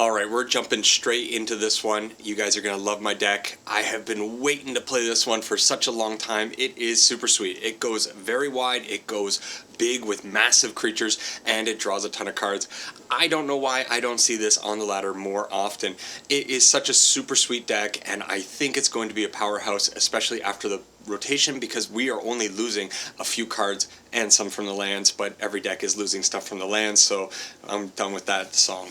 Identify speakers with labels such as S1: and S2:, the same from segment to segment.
S1: Alright, we're jumping straight into this one. You guys are going to love my deck. I have been waiting to play this one for such a long time. It is super sweet. It goes very wide, it goes big with massive creatures, and it draws a ton of cards. I don't know why I don't see this on the ladder more often. It is such a super sweet deck, and I think it's going to be a powerhouse, especially after the rotation, because we are only losing a few cards and some from the lands, but every deck is losing stuff from the lands, so I'm done with that song.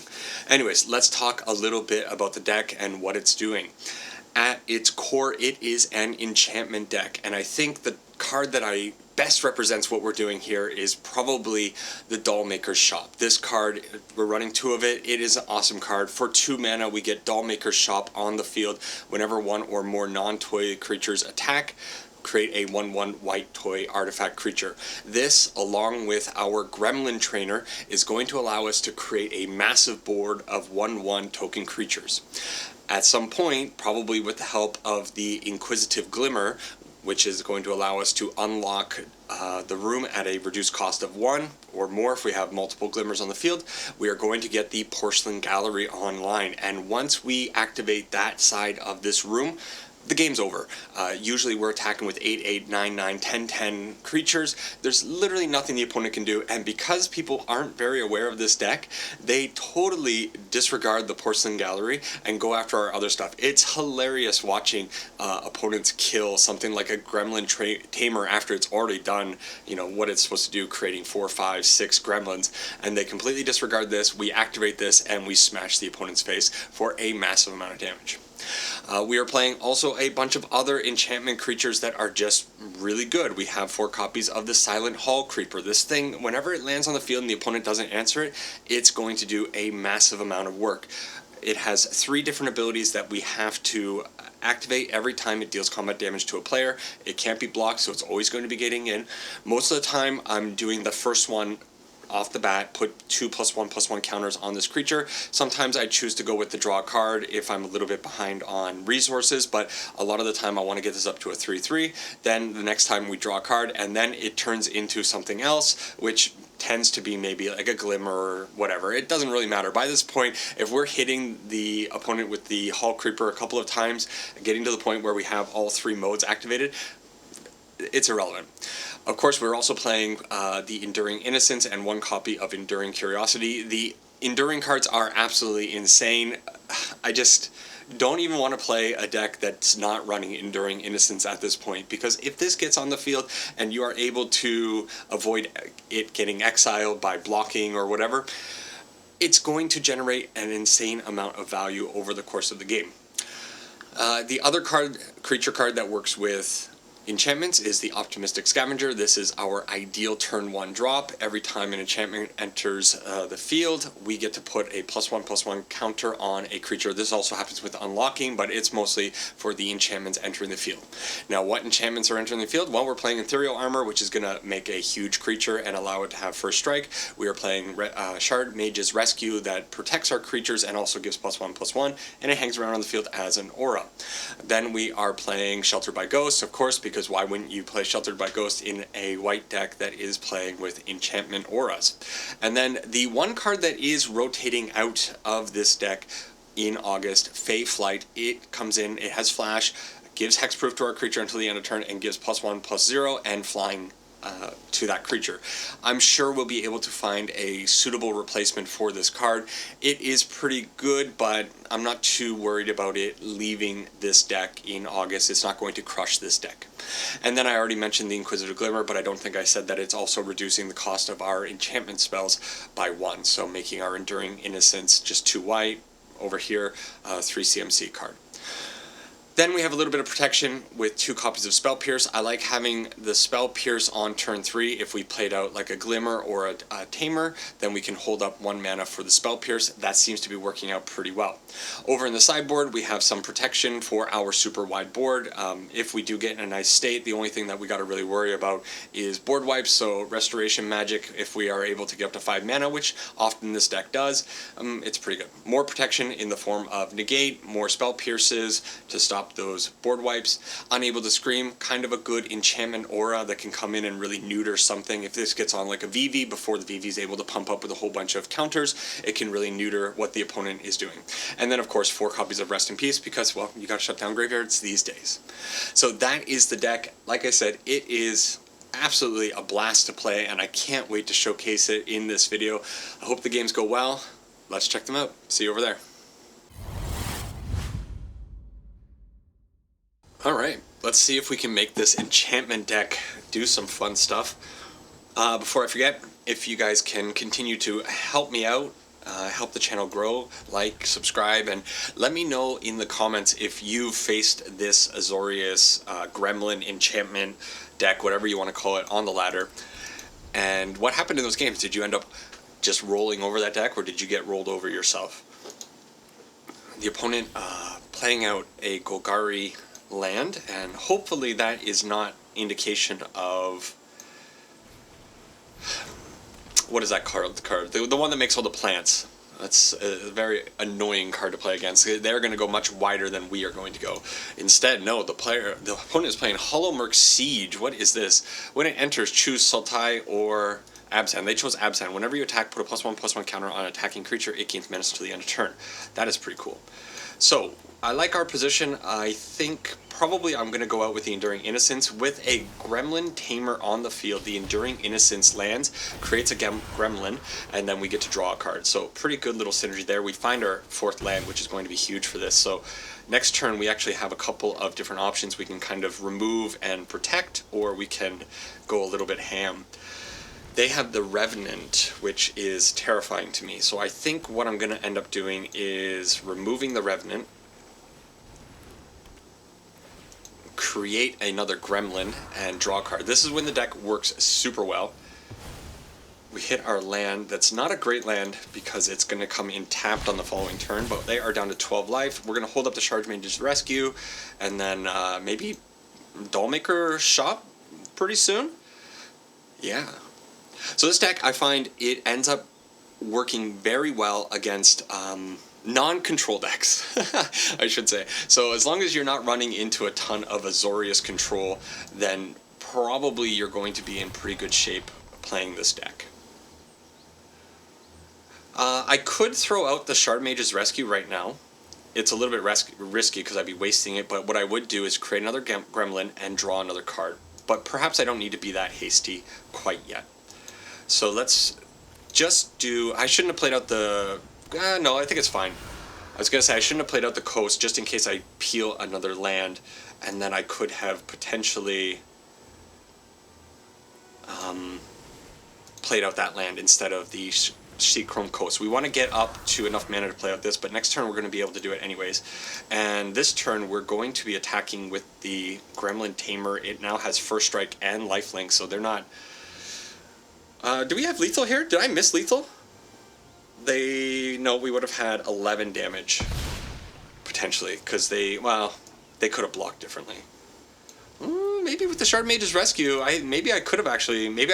S1: Anyways, let's talk a little bit about the deck and what it's doing. At its core, it is an enchantment deck, and I think the card that best represents what we're doing here is probably the Dollmaker's Shop. This card, we're running 2 of it. It is an awesome card. For 2 mana, we get Dollmaker's Shop on the field whenever 1 or more non-toy creatures attack. Create a 1/1 white toy artifact creature. This, along with our Gremlin Trainer, is going to allow us to create a massive board of 1/1 token creatures. At some point, probably with the help of the Inquisitive Glimmer, which is going to allow us to unlock the room at a reduced cost of 1 or more if we have multiple glimmers on the field, we are going to get the Porcelain Gallery online. And once we activate that side of this room, the game's over. Usually we're attacking with 8/8, 9/9, 10/10 creatures. There's literally nothing the opponent can do, and because people aren't very aware of this deck, they totally disregard the Porcelain Gallery and go after our other stuff. It's hilarious watching opponents kill something like a Gremlin Tamer after it's already done, you know, what it's supposed to do, creating 4, 5, 6 gremlins, and they completely disregard this. We activate this and we smash the opponent's face for a massive amount of damage. We are playing also a bunch of other enchantment creatures that are just really good. We have 4 copies of the Silent Hall Creeper. This thing, whenever it lands on the field and the opponent doesn't answer it, it's going to do a massive amount of work. It has 3 different abilities that we have to activate every time it deals combat damage to a player. It can't be blocked, so it's always going to be getting in. Most of the time, I'm doing the first one off the bat, put 2+1/+1 counters on this creature. Sometimes I choose to go with the draw card if I'm a little bit behind on resources, but a lot of the time I want to get this up to a 3/3. Then the next time we draw a card, and then it turns into something else, which tends to be maybe like a Glimmer or whatever. It doesn't really matter. By this point, if we're hitting the opponent with the Hall Creeper a couple of times, getting to the point where we have all 3 modes activated, it's irrelevant. Of course, we're also playing the Enduring Innocence and 1 copy of Enduring Curiosity. The Enduring cards are absolutely insane. I just don't even want to play a deck that's not running Enduring Innocence at this point, because if this gets on the field and you are able to avoid it getting exiled by blocking or whatever, it's going to generate an insane amount of value over the course of the game. The other creature card that works with enchantments is the Optimistic Scavenger. This is our ideal turn 1 drop. Every time an enchantment enters the field, we get to put a +1/+1 counter on a creature. This also happens with unlocking, but it's mostly for the enchantments entering the field. Now, what enchantments are entering the field? Well, we're playing Ethereal Armor, which is going to make a huge creature and allow it to have first strike. We are playing Shard Mage's Rescue that protects our creatures and also gives +1/+1, and it hangs around on the field as an aura. Then we are playing Sheltered by Ghosts, of course, because why wouldn't you play Sheltered by Ghost in a white deck that is playing with enchantment auras? And then the one card that is rotating out of this deck in August, Fey Flight, it comes in, it has flash, gives hexproof to our creature until the end of turn, and gives +1/+0 and flying to that creature. I'm sure we'll be able to find a suitable replacement for this card. It is pretty good, but I'm not too worried about it leaving this deck in August. It's not going to crush this deck. And then I already mentioned the Inquisitive Glimmer, but I don't think I said that it's also reducing the cost of our enchantment spells by 1, so making our Enduring Innocence just 2 white. Over here, 3 CMC card. Then we have a little bit of protection with 2 copies of Spell Pierce. I like having the Spell Pierce on turn 3. If we played out like a Glimmer or a Tamer, then we can hold up 1 mana for the Spell Pierce. That seems to be working out pretty well. Over in the sideboard, we have some protection for our super wide board. If we do get in a nice state, the only thing that we got to really worry about is board wipes, so Restoration Magic, if we are able to get up to 5 mana, which often this deck does, it's pretty good. More protection in the form of Negate, more Spell Pierces to stop stop those board wipes. Unable to Scream, kind of a good enchantment aura that can come in and really neuter something. If this gets on like a VV before the VV is able to pump up with a whole bunch of counters, it can really neuter what the opponent is doing. And then of course 4 copies of Rest in Peace, because well, you gotta shut down graveyards these days. So that is the deck. Like I said, it is absolutely a blast to play, and I can't wait to showcase it in this video. I hope the games go well. Let's check them out. See you over there. Alright, let's see if we can make this enchantment deck do some fun stuff. Before I forget, if you guys can continue to help me out, help the channel grow, like, subscribe, and let me know in the comments if you've faced this Azorius Gremlin enchantment deck, whatever you want to call it, on the ladder. And what happened in those games? Did you end up just rolling over that deck, or did you get rolled over yourself? The opponent playing out a Golgari land, and hopefully that is not indication of... What is that card? The one that makes all the plants. That's a very annoying card to play against. They're going to go much wider than we are going to go. Instead, no, the opponent is playing Hollowmurk Siege. What is this? When it enters, choose Sultai or Abzan. They chose Abzan. Whenever you attack, put a +1/+1 counter on an attacking creature. It gains menace until the end of turn. That is pretty cool. So, I like our position. I think probably I'm going to go out with the Enduring Innocence. With a Gremlin Tamer on the field, the Enduring Innocence lands, creates a Gremlin, and then we get to draw a card. So pretty good little synergy there. We find our 4th land, which is going to be huge for this. So next turn we actually have a couple of different options. We can kind of remove and protect, or we can go a little bit ham. They have the Revenant, which is terrifying to me. So I think what I'm going to end up doing is removing the Revenant, create another Gremlin, and draw a card. This is when the deck works super well. We hit our land. That's not a great land because it's going to come in tapped on the following turn, but they are down to 12 life. We're going to hold up the Chargemage's Rescue, and then maybe Dollmaker Shop pretty soon? Yeah. So this deck, I find it ends up working very well against non-control decks, I should say. So as long as you're not running into a ton of Azorius control, then probably you're going to be in pretty good shape playing this deck. I could throw out the Shardmage's Rescue right now. It's a little bit risky because I'd be wasting it, but what I would do is create another Gremlin and draw another card. But perhaps I don't need to be that hasty quite yet. So let's just do... I shouldn't have played out the... no, I think it's fine. I was going to say I shouldn't have played out the coast just in case I peel another land, and then I could have potentially played out that land instead of the Seachrome Coast. We want to get up to enough mana to play out this, but next turn we're going to be able to do it anyways. And this turn we're going to be attacking with the Gremlin Tamer. It now has First Strike and Lifelink, so they're not... do we have lethal here? Did I miss lethal? No, we would have had 11 damage, potentially, because they could have blocked differently. Maybe with the Shardmage's Rescue, maybe I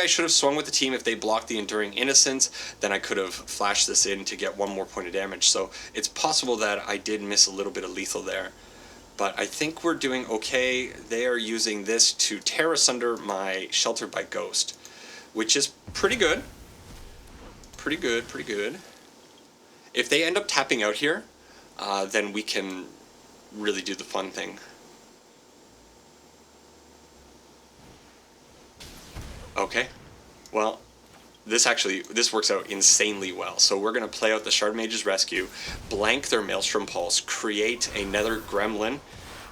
S1: should have swung with the team if they blocked the Enduring Innocence, then I could have flashed this in to get 1 more point of damage. So it's possible that I did miss a little bit of lethal there. But I think we're doing okay. They are using this to tear asunder my Sheltered by Ghost, which is pretty good. Pretty good, pretty good. If they end up tapping out here, then we can really do the fun thing. Okay. Well, this works out insanely well. So we're going to play out the Shardmage's Rescue, blank their Maelstrom Pulse, create another Gremlin,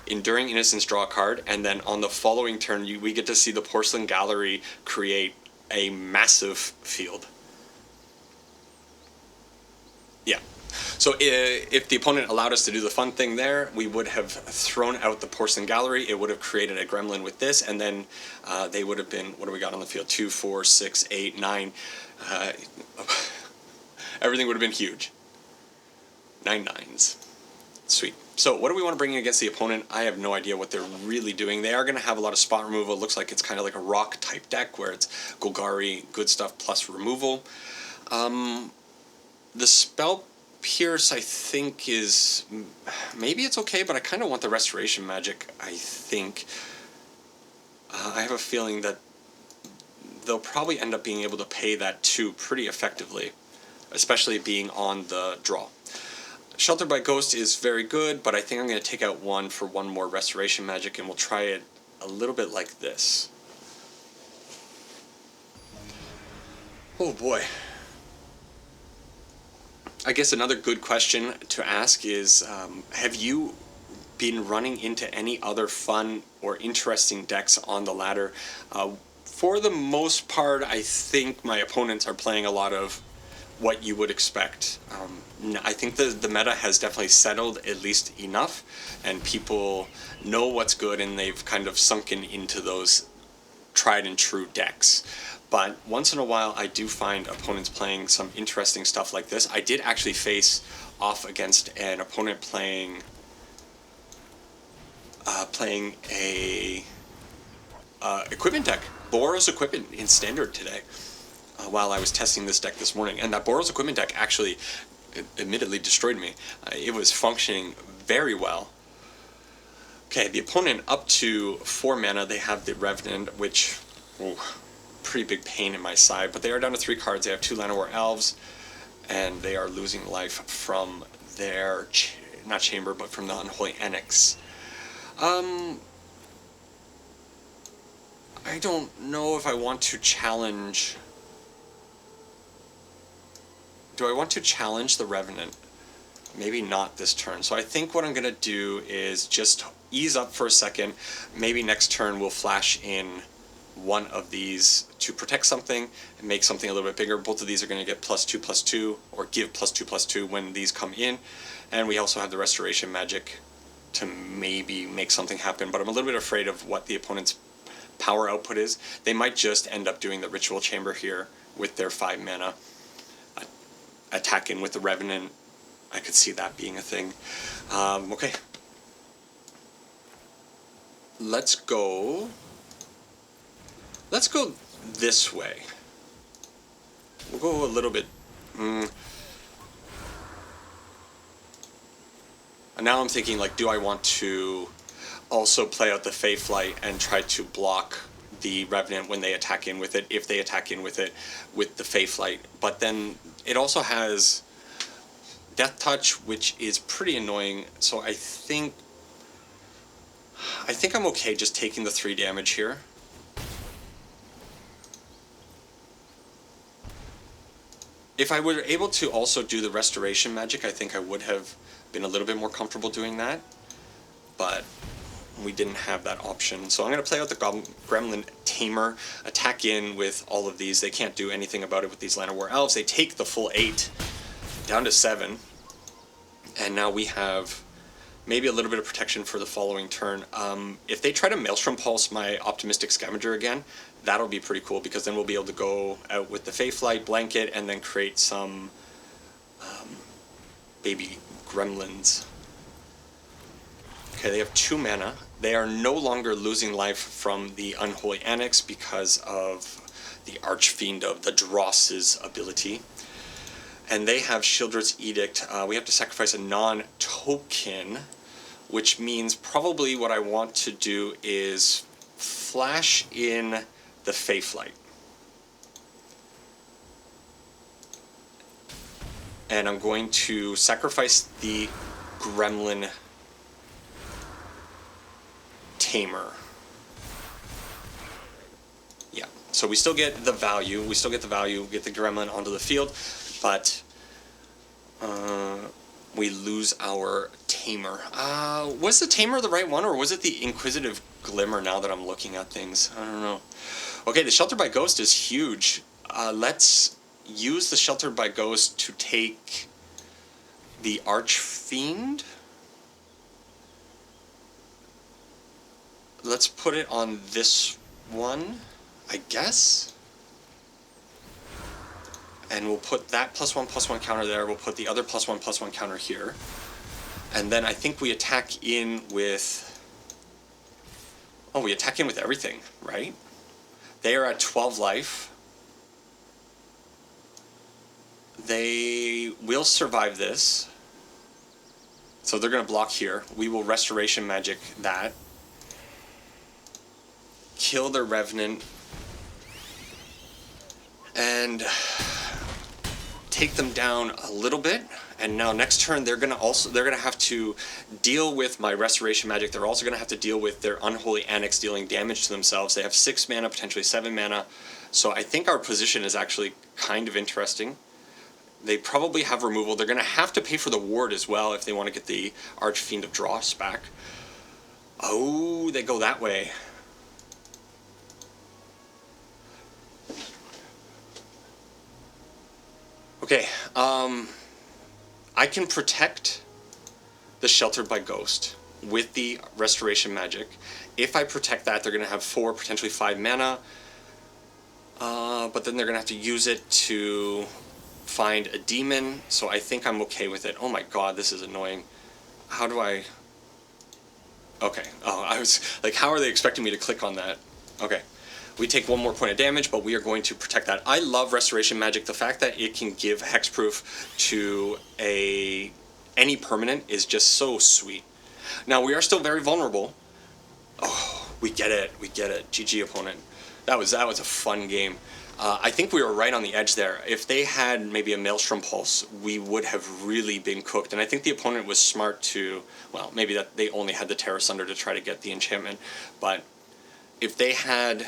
S1: Enduring Innocence, draw a card, and then on the following turn we get to see the Porcelain Gallery create a massive field. Yeah. So if the opponent allowed us to do the fun thing there, we would have thrown out the Porcelain Gallery. It would have created a Gremlin with this, and then they would have been, what do we got on the field? 2, 4, 6, 8, 9. Everything would have been huge. 9 9s. Sweet. So what do we want to bring in against the opponent? I have no idea what they're really doing. They are going to have a lot of spot removal. It looks like it's kind of like a rock type deck where it's Golgari, good stuff, plus removal. The spell Pierce, I think, is... maybe it's okay, but I kind of want the Restoration Magic, I think. I have a feeling that they'll probably end up being able to pay that 2 pretty effectively, especially being on the draw. Shelter by Ghost is very good, but I think I'm going to take out 1 for 1 more Restoration Magic, and we'll try it a little bit like this. Oh boy. I guess another good question to ask is, have you been running into any other fun or interesting decks on the ladder? For the most part, I think my opponents are playing a lot of what you would expect. I think the meta has definitely settled at least enough, and people know what's good, and they've kind of sunken into those tried and true decks. But once in a while, I do find opponents playing some interesting stuff like this. I did actually face off against an opponent playing a equipment deck, Boros Equipment in Standard today, while I was testing this deck this morning. And that Boros Equipment deck actually admittedly destroyed me. It was functioning very well. Okay, the opponent up to 4 mana, they have the Revenant, which... ooh, pretty big pain in my side, but they are down to 3 cards. They have 2 Llanowar Elves, and they are losing life from their, not chamber, but from the Unholy Annex. I don't know if I want to challenge... do I want to challenge the Revenant? Maybe not this turn. So I think what I'm going to do is just ease up for a second. Maybe next turn we'll flash in 1 of these to protect something and make something a little bit bigger. Both of these are going to get +2/+2, or give +2/+2 when these come in. And we also have the Restoration Magic to maybe make something happen, but I'm a little bit afraid of what the opponent's power output is. They might just end up doing the Ritual Chamber here with their 5 mana, attack in with the Revenant. I could see that being a thing. Okay. Let's go this way. We'll go a little bit... And now I'm thinking, like, do I want to also play out the Fey Flight and try to block the Revenant when they attack in with it, if they attack in with it with the Fey Flight? But then it also has Death Touch, which is pretty annoying, so I think I'm okay just taking the 3 damage here. If I were able to also do the Restoration Magic, I think I would have been a little bit more comfortable doing that, but we didn't have that option. So I'm going to play out the Gremlin Tamer, attack in with all of these. They can't do anything about it with these Llanowar Elves. They take the full 8, down to 7, and now we have maybe a little bit of protection for the following turn. If they try to Maelstrom Pulse my Optimistic Scavenger again, that'll be pretty cool, because then we'll be able to go out with the Fey Flight, blanket, and then create some baby gremlins. Okay, they have 2 mana. They are no longer losing life from the Unholy Annex because of the Archfiend of the Dross's ability. And they have Shieldred's Edict. We have to sacrifice a non-token, which means probably what I want to do is flash in the Fey Flight. And I'm going to sacrifice the Gremlin Tamer. Yeah, so we still get the value. We get the Gremlin onto the field, but we lose our Tamer. Was the Tamer the right one, or was it the Inquisitive Glimmer now that I'm looking at things? I don't know. Okay, the Shelter by Ghost is huge. Let's use the Shelter by Ghost to take the Archfiend. Let's put it on this one, I guess. And we'll put that +1/+1 counter there. We'll put the other +1/+1 counter here. And then I think we attack in with... oh, we attack in with everything, right? They are at 12 life. They will survive this. So they're going to block here. We will Restoration Magic that. Kill their Revenant. And take them down a little bit. And now next turn they're gonna have to deal with my Restoration Magic. They're also gonna have to deal with their Unholy Annex dealing damage to themselves. They have 6 mana, potentially 7 mana. So I think our position is actually kind of interesting. They probably have removal. They're gonna have to pay for the ward as well if they want to get the Archfiend of Dross back. Oh, they go that way. Okay, I can protect the Sheltered by Ghost with the Restoration Magic. If I protect that, they're going to have 4, potentially 5 mana. But then they're going to have to use it to find a demon. So I think I'm okay with it. Oh my god, this is annoying. How do I... Okay. Oh, I was like, how are they expecting me to click on that? Okay. We take 1 more point of damage, but we are going to protect that. I love Restoration Magic. The fact that it can give hexproof to any permanent is just so sweet. Now, we are still very vulnerable. Oh, we get it. We get it. GG, opponent. That was a fun game. I think we were right on the edge there. If they had maybe a Maelstrom Pulse, we would have really been cooked. And I think the opponent was smart to... Well, maybe that they only had the Terra Sunder to try to get the enchantment. But if they had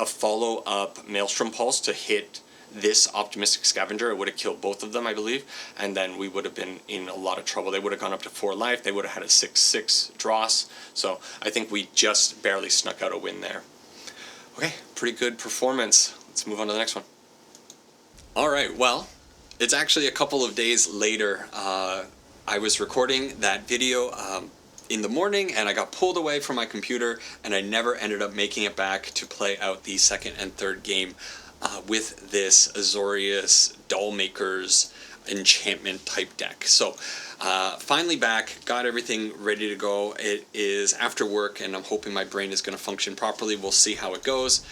S1: a follow-up Maelstrom Pulse to hit this Optimistic Scavenger, it would have killed both of them, I believe, and then we would have been in a lot of trouble. They would have gone up to 4 life, they would have had a 6/6 Dross, so I think we just barely snuck out a win there. Okay, pretty good performance. Let's move on to the next one. Alright, well, it's actually a couple of days later. I was recording that video in the morning, and I got pulled away from my computer, and I never ended up making it back to play out the second and third game with this Azorius Dollmaker's enchantment type deck. So finally back, got everything ready to go. It is after work, and I'm hoping my brain is going to function properly. We'll see how it goes,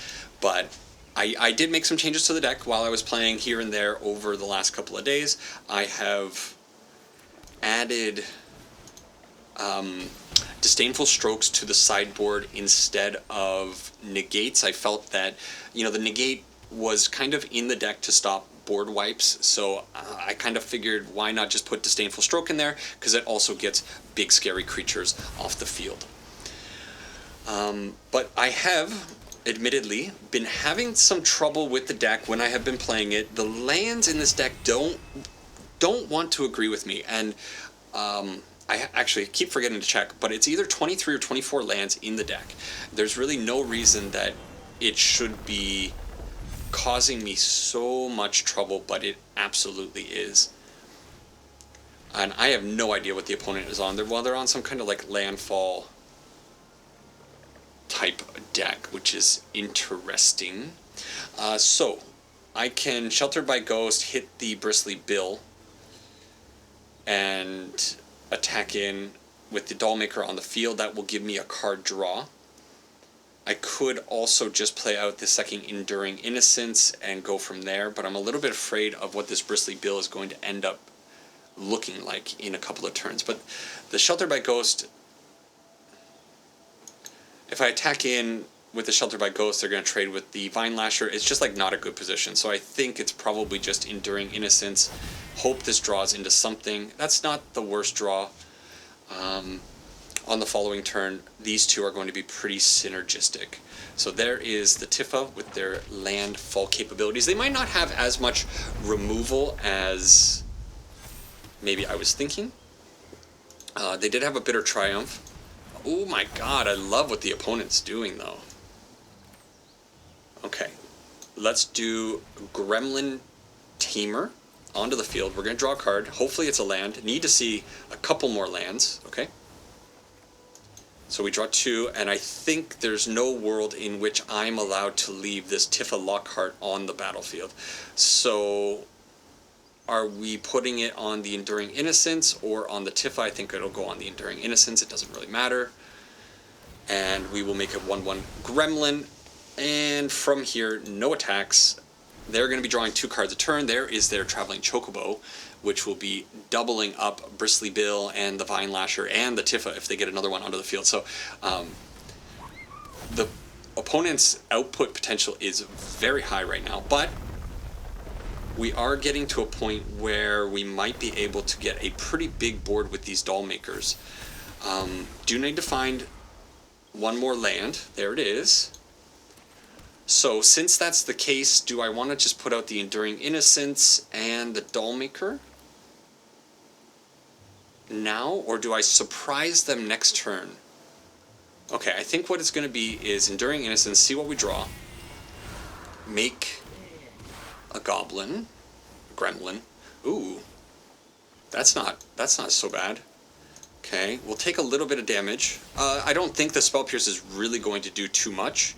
S1: but I did make some changes to the deck while I was playing here and there over the last couple of days. I have added Disdainful Strokes to the sideboard instead of negates. I felt that, you know, the negate was kind of in the deck to stop board wipes, so I kind of figured why not just put Disdainful Stroke in there, because it also gets big scary creatures off the field. But I have, admittedly, been having some trouble with the deck when I have been playing it. The lands in this deck don't want to agree with me, and I actually keep forgetting to check, but it's either 23 or 24 lands in the deck. There's really no reason that it should be causing me so much trouble, but it absolutely is. And I have no idea what the opponent is on. They're on some kind of like landfall type deck, which is interesting. So I can Sheltered by Ghost, hit the Bristly Bill, and attack in with the Dollmaker on the field. That will give me a card draw. I could also just play out the second Enduring Innocence and go from there, but I'm a little bit afraid of what this Bristly Bill is going to end up looking like in a couple of turns. But the Sheltered by Ghost, if I attack in with the Sheltered by Ghost, they're going to trade with the Vine Lasher. It's just like not a good position, so I think it's probably just Enduring Innocence. Hope this draws into something. That's not the worst draw. On the following turn, these two are going to be pretty synergistic. So there is the Tifa with their landfall capabilities. They might not have as much removal as maybe I was thinking. They did have a Bitter Triumph. Oh my god, I love what the opponent's doing though. Okay, let's do Gremlin Tamer onto the field. We're going to draw a card. Hopefully it's a land. Need to see a couple more lands, okay? So we draw 2, and I think there's no world in which I'm allowed to leave this Tifa Lockhart on the battlefield. So are we putting it on the Enduring Innocence or on the Tifa? I think it'll go on the Enduring Innocence. It doesn't really matter. And we will make it 1/1 Gremlin. And from here, no attacks. they're going to be drawing 2 cards a turn. There is their Traveling Chocobo, which will be doubling up Bristly Bill and the Vine Lasher and the Tifa if they get another one onto the field. So the opponent's output potential is very high right now, but we are getting to a point where we might be able to get a pretty big board with these doll makers. Do need to find one more land. There it is. So since that's the case, do I want to just put out the Enduring Innocence and the doll maker now, or do I surprise them next turn? Okay, I think what it's going to be is Enduring Innocence, see what we draw, make a goblin, a gremlin. Ooh, that's not so bad. Okay, we'll take a little bit of damage. I don't think the Spell Pierce is really going to do too much,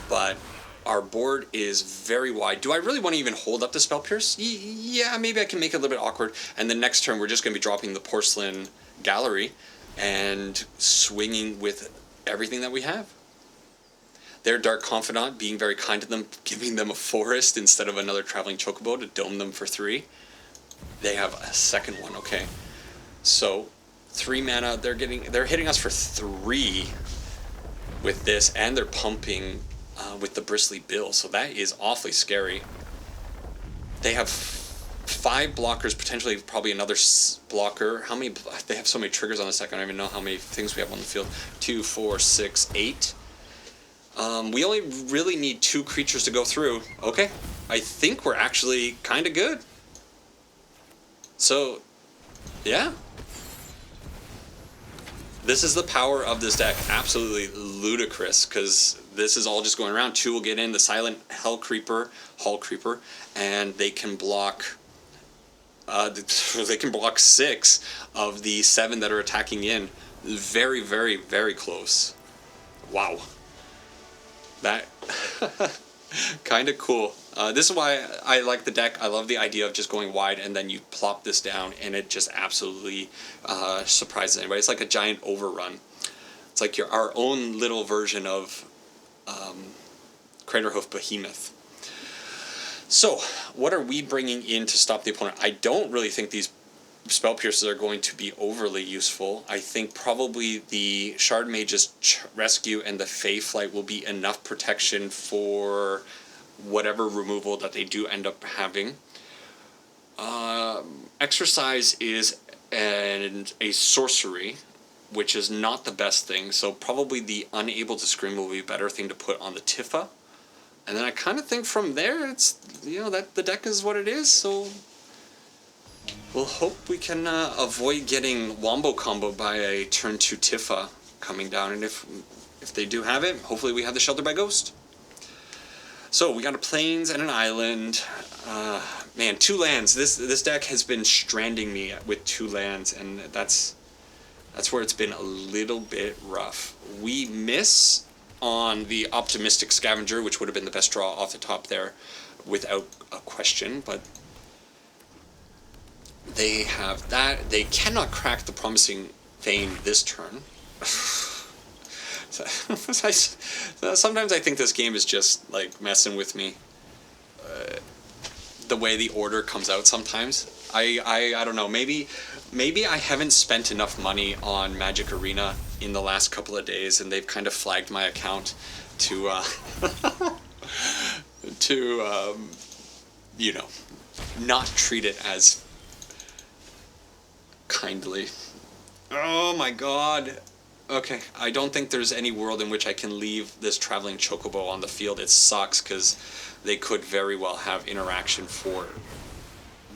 S1: but our board is very wide. Do I really want to even hold up the Spell Pierce? Yeah, maybe I can make it a little bit awkward. And the next turn, we're just going to be dropping the Porcelain Gallery and swinging with everything that we have. Their Dark Confidant, being very kind to them, giving them a forest instead of another Traveling Chocobo to dome them for 3. They have a second one, okay. So, 3 mana, they're hitting us for 3 with this, and they're pumping with the Bristly Bill, so that is awfully scary. They have 5 blockers, potentially probably another blocker. How many? They have so many triggers on the second. I don't even know how many things we have on the field. 2, 4, 6, 8. We only really need 2 creatures to go through. Okay, I think we're actually kind of good. So, yeah. This is the power of this deck. Absolutely ludicrous, because this is all just going around. 2 will get in, the Silent Hall Creeper, and they can block. They can block 6 of the 7 that are attacking in. Very, very, very close. Wow. That kind of cool. This is why I like the deck. I love the idea of just going wide and then you plop this down and it just absolutely surprises anybody. It's like a giant overrun. It's like our own little version of Craterhoof Behemoth. So, what are we bringing in to stop the opponent? I don't really think these Spell Pierces are going to be overly useful. I think probably the Shard Mage's Rescue and the Fey Flight will be enough protection for whatever removal that they do end up having. Exercise is a sorcery, which is not the best thing, so probably the Unable to Scream will be a better thing to put on the Tifa. And then I kind of think from there, it's, that the deck is what it is, so we'll hope we can avoid getting Wombo Combo by a turn 2 Tifa coming down, and if they do have it, hopefully we have the Shelter by Ghost. So we got a Plains and an Island. Man, 2 lands. This deck has been stranding me with 2 lands, and that's where it's been a little bit rough. We miss on the Optimistic Scavenger, which would have been the best draw off the top there, without a question, but they have that. They cannot crack the Promising Vein this turn. Sometimes I think this game is just like messing with me. The way the order comes out sometimes. I don't know. Maybe I haven't spent enough money on Magic Arena in the last couple of days, and they've kind of flagged my account to not treat it as kindly. Oh my god. Okay, I don't think there's any world in which I can leave this Traveling Chocobo on the field. It sucks because they could very well have interaction for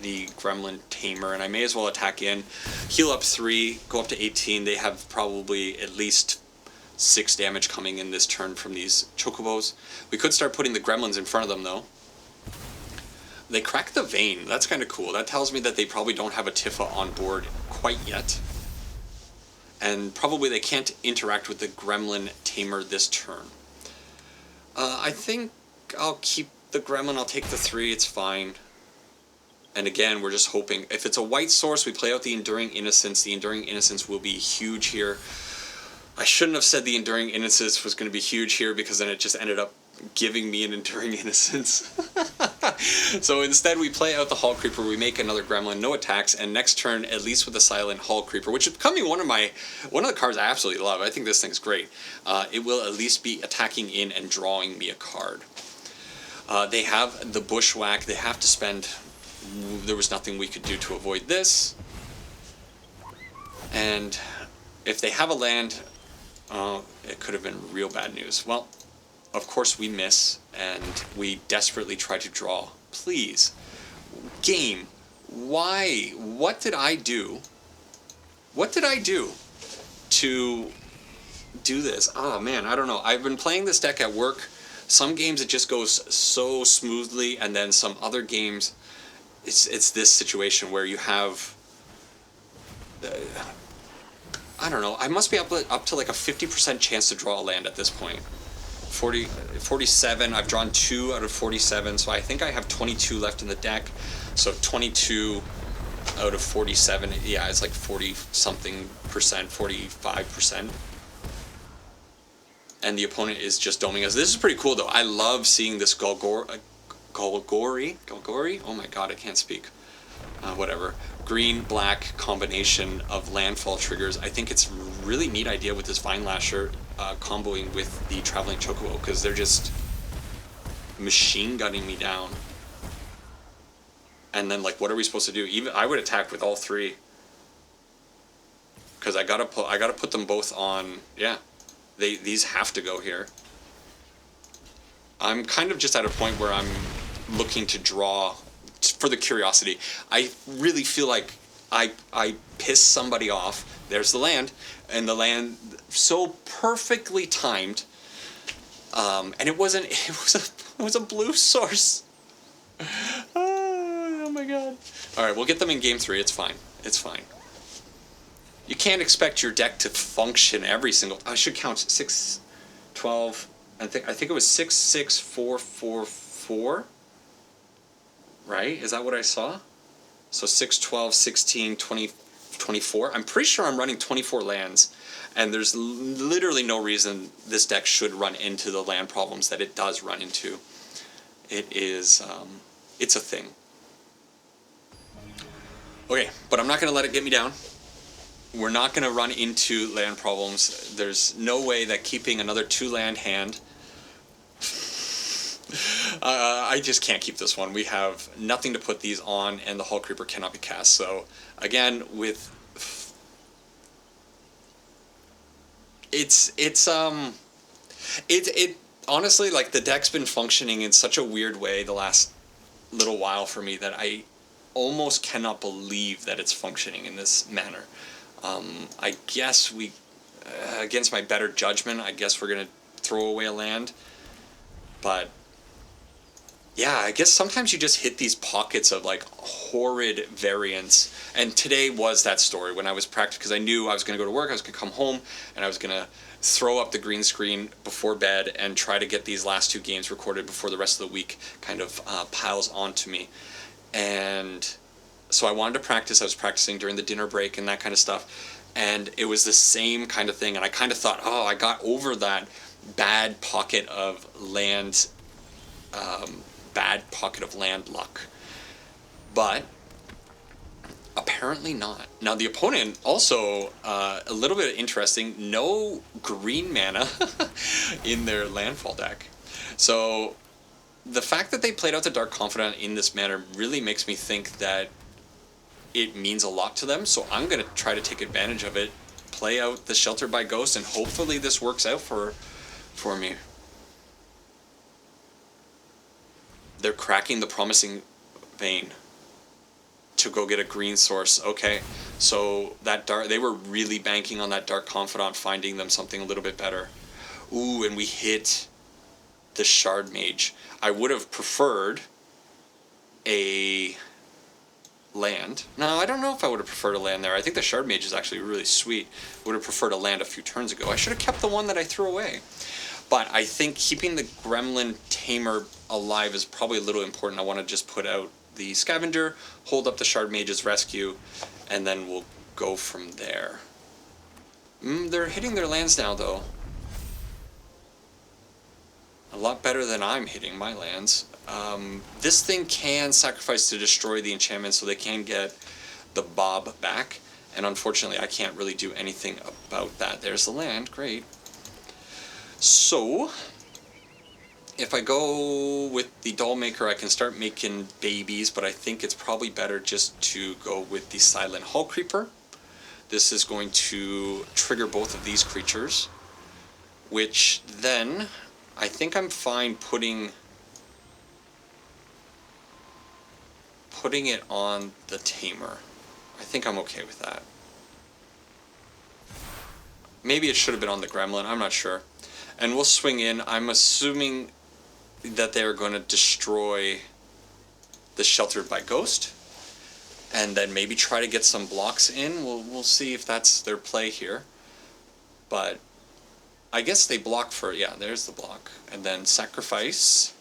S1: the Gremlin Tamer, and I may as well attack in, heal up 3, go up to 18. They have probably at least 6 damage coming in this turn from these Chocobos. We could start putting the Gremlins in front of them, though. They crack the Vein. That's kind of cool. That tells me that they probably don't have a Tifa on board quite yet. And probably they can't interact with the Gremlin Tamer this turn. I think I'll keep the Gremlin. I'll take the 3. It's fine. And again, we're just hoping. If it's a white source, we play out the Enduring Innocence. The Enduring Innocence will be huge here. I shouldn't have said the Enduring Innocence was going to be huge here, because then it just ended up giving me an Enduring Innocence. So instead we play out the Hall Creeper, we make another Gremlin, no attacks, and next turn, at least with the Silent Hall Creeper, which is becoming one of the cards I absolutely love. I think this thing's great. It will at least be attacking in and drawing me a card. They have the Bushwhack. They have to spend... There was nothing we could do to avoid this. And if they have a land, it could have been real bad news. Well, of course we miss, and we desperately try to draw. Please. Game. Why? What did I do? What did I do to do this? Oh man, I don't know. I've been playing this deck at work. Some games it just goes so smoothly, and then some other games it's this situation where you have... I don't know. I must be up to like a 50% chance to draw a land at this point. 47. I've drawn 2 out of 47, so I think I have 22 left in the deck. So 22 out of 47. Yeah, it's like 40-something percent, 45%. And the opponent is just doming us. This is pretty cool, though. I love seeing this Golgori? Oh my god, I can't speak. Whatever. Green-black combination of landfall triggers. I think it's a really neat idea with this Vine Lasher comboing with the Traveling Chocobo, because they're just machine gunning me down. And then, like, what are we supposed to do? Even I would attack with all 3, because I gotta put them both on. Yeah, these have to go here. I'm kind of just at a point where I'm looking to draw for the curiosity. I really feel like I piss somebody off. There's the land, and the land so perfectly timed. And it wasn't. It was a blue source. Oh my god! All right, we'll get them in game 3. It's fine. It's fine. You can't expect your deck to function every single... I should count 6, 12... I think it was 6, 6, 4, 4, 4? Right? Is that what I saw? So 6, 12, 16, 20, 24. I'm pretty sure I'm running 24 lands. And there's literally no reason this deck should run into the land problems that it does run into. It is... it's a thing. Okay, but I'm not going to let it get me down. We're not going to run into land problems. There's no way that keeping another 2-land hand... I just can't keep this one. We have nothing to put these on, and the Hall Creeper cannot be cast. So, again, with... It honestly, like, the deck's been functioning in such a weird way the last little while for me that I almost cannot believe that it's functioning in this manner. I guess we, against my better judgment, I guess we're going to throw away a land. But, yeah, I guess sometimes you just hit these pockets of, like, horrid variance. And today was that story when I was practicing, because I knew I was going to go to work, I was going to come home, and I was going to throw up the green screen before bed and try to get these last 2 games recorded before the rest of the week kind of piles onto me. And so I wanted to practice. I was practicing during the dinner break and that kind of stuff. And it was the same kind of thing. And I kind of thought, oh, I got over that bad pocket of land, luck. But apparently not. Now the opponent also, a little bit interesting, no green mana in their landfall deck. So the fact that they played out the Dark Confidant in this manner really makes me think that it means a lot to them. So I'm going to try to take advantage of it, play out the Shelter by Ghost, and hopefully this works out for me. They're cracking the Promising Vein to go get a green source. Okay, so that they were really banking on that Dark Confidant finding them something a little bit better. Ooh, and we hit the Shard Mage. I would have preferred a land. No, I don't know if I would have preferred a land there. I think the Shard Mage is actually really sweet. Would have preferred a land a few turns ago. I should have kept the one that I threw away. But I think keeping the Gremlin Tamer alive is probably a little important. I want to just put out the Scavenger, hold up the Shard Mage's Rescue, and then we'll go from there. They're hitting their lands now, though. A lot better than I'm hitting my lands. This thing can sacrifice to destroy the enchantment so they can get the Bob back. And unfortunately, I can't really do anything about that. There's the land. Great. So, if I go with the doll maker, I can start making babies, but I think it's probably better just to go with the Silent Hull Creeper. This is going to trigger both of these creatures, which then I think I'm fine putting it on the Tamer. I think I'm okay with that. Maybe it should have been on the Gremlin, I'm not sure. And we'll swing in. I'm assuming that they're going to destroy the Sheltered by Ghost, and then maybe try to get some blocks in. We'll see if that's their play here. But I guess they block for, yeah, there's the block. And then sacrifice,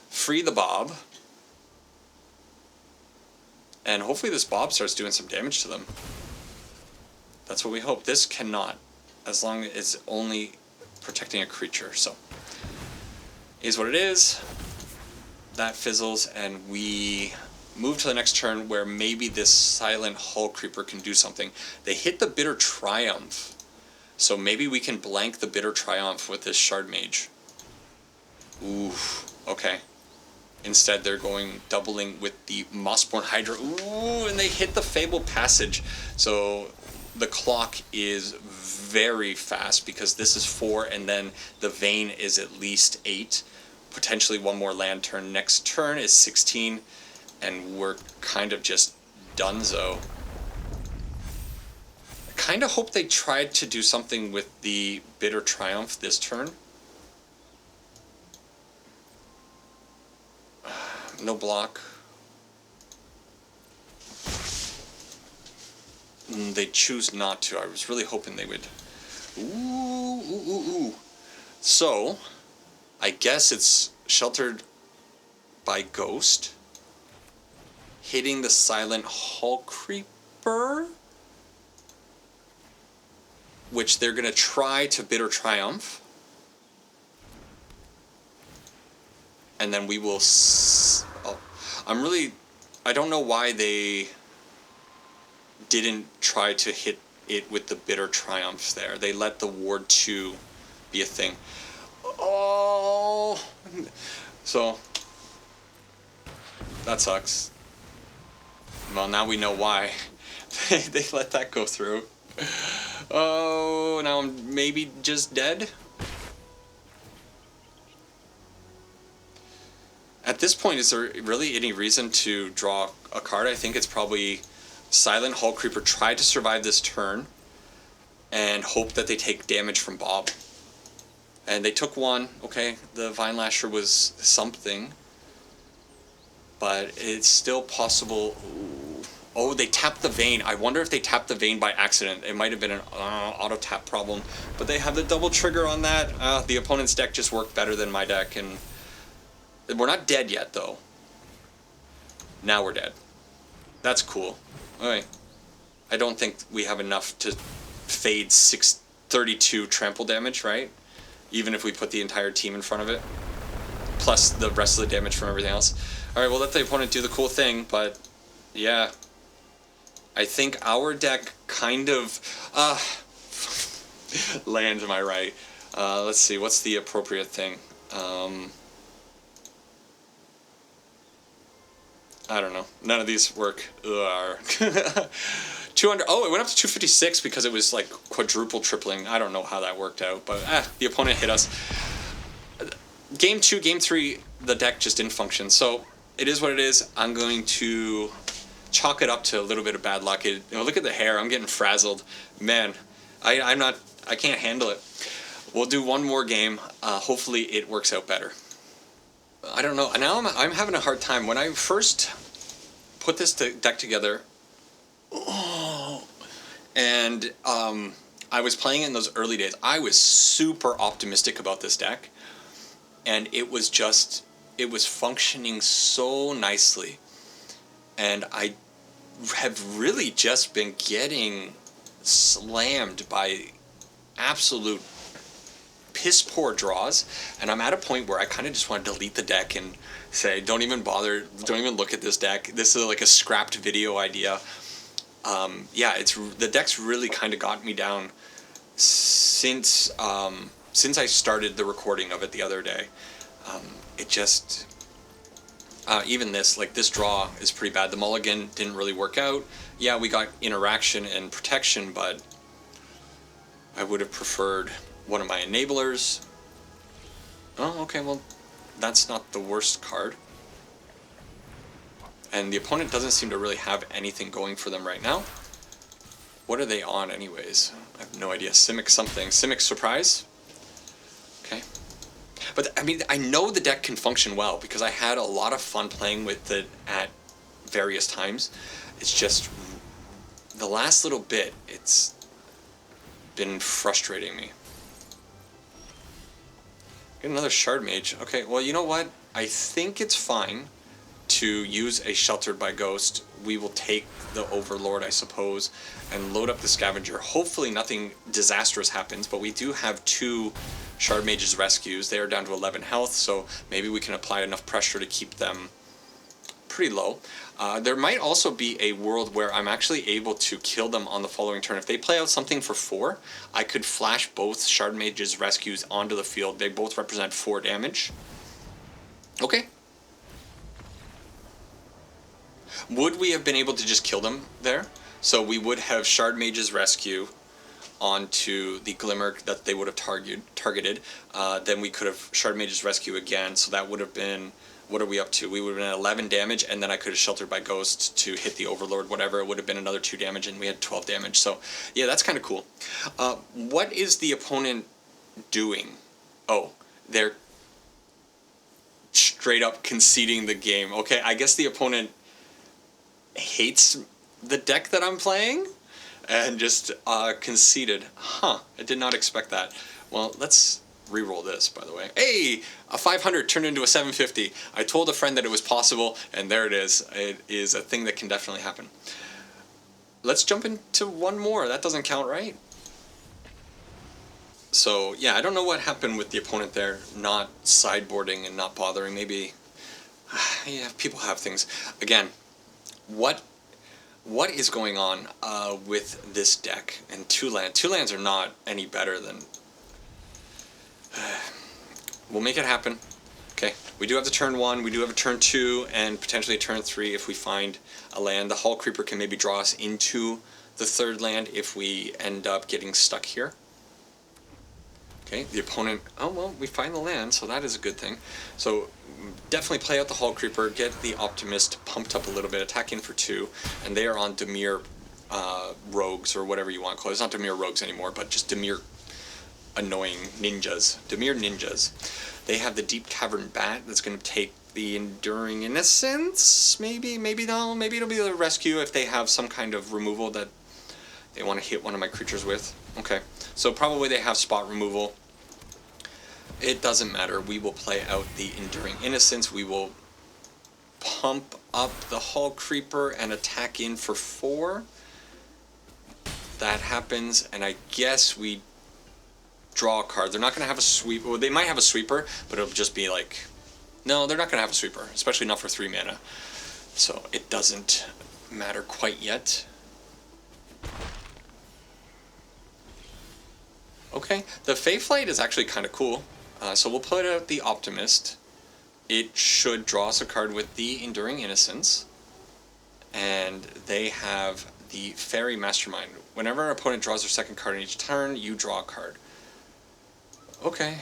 S1: free the Bob, and hopefully this Bob starts doing some damage to them. That's what we hope. This cannot, as long as it's only protecting a creature. So, is what it is. That fizzles, and we move to the next turn where maybe this Silent Hull Creeper can do something. They hit the Bitter Triumph, so maybe we can blank the Bitter Triumph with this Shard Mage. Ooh, okay. Instead, they're going doubling with the Mossborn Hydra. Ooh, and they hit the Fabled Passage. So the clock is very fast because this is 4, and then the Vein is at least 8. Potentially one more land turn. Next turn is 16, and we're kind of just donezo. I kind of hope they tried to do something with the Bitter Triumph this turn. No block. They choose not to. I was really hoping they would. Ooh. So, I guess it's Sheltered by Ghost, hitting the Silent Hull Creeper, which they're going to try to Bitter Triumph. And then we will... I don't know why they didn't try to hit it with the Bitter Triumphs there. They let the Ward 2 be a thing. Oh! So, that sucks. Well, now we know why they let that go through. Oh, now I'm maybe just dead? At this point, is there really any reason to draw a card? I think it's probably Silent Hull Creeper tried to survive this turn and hope that they take damage from Bob. And they took 1. Okay, the Vine Lasher was something. But it's still possible. Ooh. Oh, they tapped the Vein. I wonder if they tapped the Vein by accident. It might have been an auto-tap problem. But they have the double trigger on that. The opponent's deck just worked better than my deck, and... we're not dead yet, though. Now we're dead. That's cool. Alright. I don't think we have enough to fade 632 trample damage, right? Even if we put the entire team in front of it. Plus the rest of the damage from everything else. Alright, we'll let the opponent do the cool thing, but... yeah. I think our deck kind of... lands, am I right? Let's see, what's the appropriate thing? I don't know. None of these work. 200. Oh, it went up to 256 because it was like quadruple tripling. I don't know how that worked out, but the opponent hit us. Game 2, Game 3, the deck just didn't function. So it is what it is. I'm going to chalk it up to a little bit of bad luck. Look at the hair. I'm getting frazzled. Man, I can't handle it. We'll do one more game. Hopefully it works out better. I don't know. Now I'm having a hard time. When I first put this deck together, and I was playing it in those early days, I was super optimistic about this deck, and it was functioning so nicely, and I have really just been getting slammed by absolute piss poor draws, and I'm at a point where I kind of just want to delete the deck and say, don't even bother, don't even look at this deck. This is like a scrapped video idea. Yeah, the deck's really kind of got me down since I started the recording of it the other day. It just even this draw is pretty bad. The mulligan didn't really work out. Yeah, we got interaction and protection, but I would have preferred one of my enablers. Oh, okay, well, that's not the worst card. And the opponent doesn't seem to really have anything going for them right now. What are they on anyways? I have no idea. Simic something. Simic Surprise? Okay. But, I mean, I know the deck can function well because I had a lot of fun playing with it at various times. It's just the last little bit, it's been frustrating me. Get another Shard Mage. Okay, well, you know what? I think it's fine to use a Sheltered by Ghost. We will take the Overlord, I suppose, and load up the Scavenger. Hopefully nothing disastrous happens, but we do have 2 Shard Mage's Rescues. They are down to 11 health, so maybe we can apply enough pressure to keep them pretty low. There might also be a world where I'm actually able to kill them on the following turn. If they play out something for 4, I could flash both Shard Mage's Rescues onto the field. They both represent 4 damage. Okay. Would we have been able to just kill them there? So we would have Shard Mage's Rescue onto the Glimmer that they would have targeted. Then we could have Shard Mage's Rescue again, so that would have been... What are we up to? We would have been at 11 damage, and then I could have Sheltered by Ghost to hit the Overlord, whatever. It would have been another 2 damage, and we had 12 damage. So, yeah, that's kind of cool. What is the opponent doing? Oh, they're straight up conceding the game. Okay, I guess the opponent hates the deck that I'm playing and just conceded. Huh, I did not expect that. Well, let's reroll this, by the way. Hey, a 500 turned into a 750. I told a friend that it was possible, and there it is. It is a thing that can definitely happen. Let's jump into one more. That doesn't count, right? So, yeah, I don't know what happened with the opponent there, not sideboarding and not bothering. Maybe, yeah, people have things. Again, what is going on with this deck? And 2 lands. 2 lands are not any better than... We'll make it happen. Okay, we do have the turn 1, we do have a turn 2, and potentially a turn 3 if we find a land. The Hull Creeper can maybe draw us into the 3rd land if we end up getting stuck here. Okay, the opponent... Oh, well, we find the land, so that is a good thing. So, definitely play out the Hull Creeper, get the Optimist pumped up a little bit, attack in for 2, and they are on Dimir Rogues, or whatever you want to call it. It's not Dimir Rogues anymore, but just Dimir annoying ninjas. Dimir ninjas. They have the Deep Cavern Bat that's going to take the Enduring Innocence. Maybe no. Maybe it'll be the Rescue if they have some kind of removal that they want to hit one of my creatures with. Okay, so probably they have spot removal. It doesn't matter. We will play out the Enduring Innocence. We will pump up the Hull Creeper and attack in for 4. That happens, and I guess we draw a card. They're not going to have a sweep. Well, they might have a sweeper, but it'll just be like... No, they're not going to have a sweeper, especially not for 3 mana. So it doesn't matter quite yet. Okay, the Fey Flight is actually kind of cool. So we'll put out the Optimist. It should draw us a card with the Enduring Innocence. And they have the Fairy Mastermind. Whenever our opponent draws their 2nd card in each turn, you draw a card. Okay.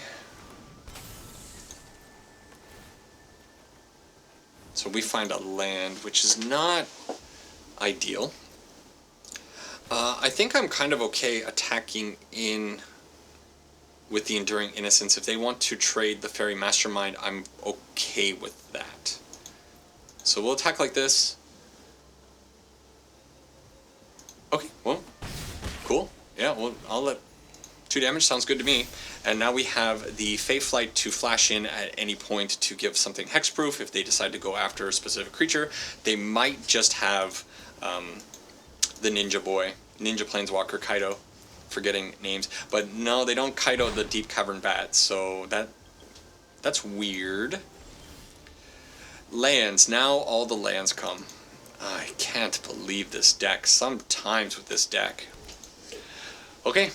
S1: So we find a land, which is not ideal. I think I'm kind of okay attacking in with the Enduring Innocence. If they want to trade the Fairy Mastermind, I'm okay with that. So we'll attack like this. Okay, well, cool. Yeah, well, I'll let... 2 damage sounds good to me. And now we have the Fey Flight to flash in at any point to give something hexproof if they decide to go after a specific creature. They might just have the Ninja Boy, Ninja Planeswalker Kaido, forgetting names. But no, they don't kite out the Deep Cavern Bat, so that's weird. Lands. Now all the lands come. I can't believe this deck. Sometimes with this deck. Okay.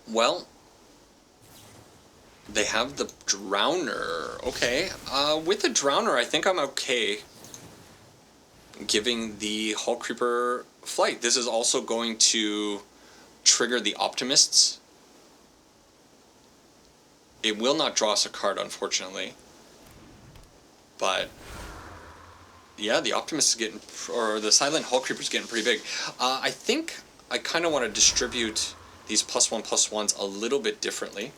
S1: Well, they have the Drowner. Okay. With the Drowner, I think I'm okay giving the Hull Creeper Flight. This is also going to trigger the Optimists. It will not draw us a card, unfortunately. But yeah, the Optimist is getting, or the Silent Hull Creeper is getting pretty big. I think I kind of want to distribute these +1/+1s a little bit differently.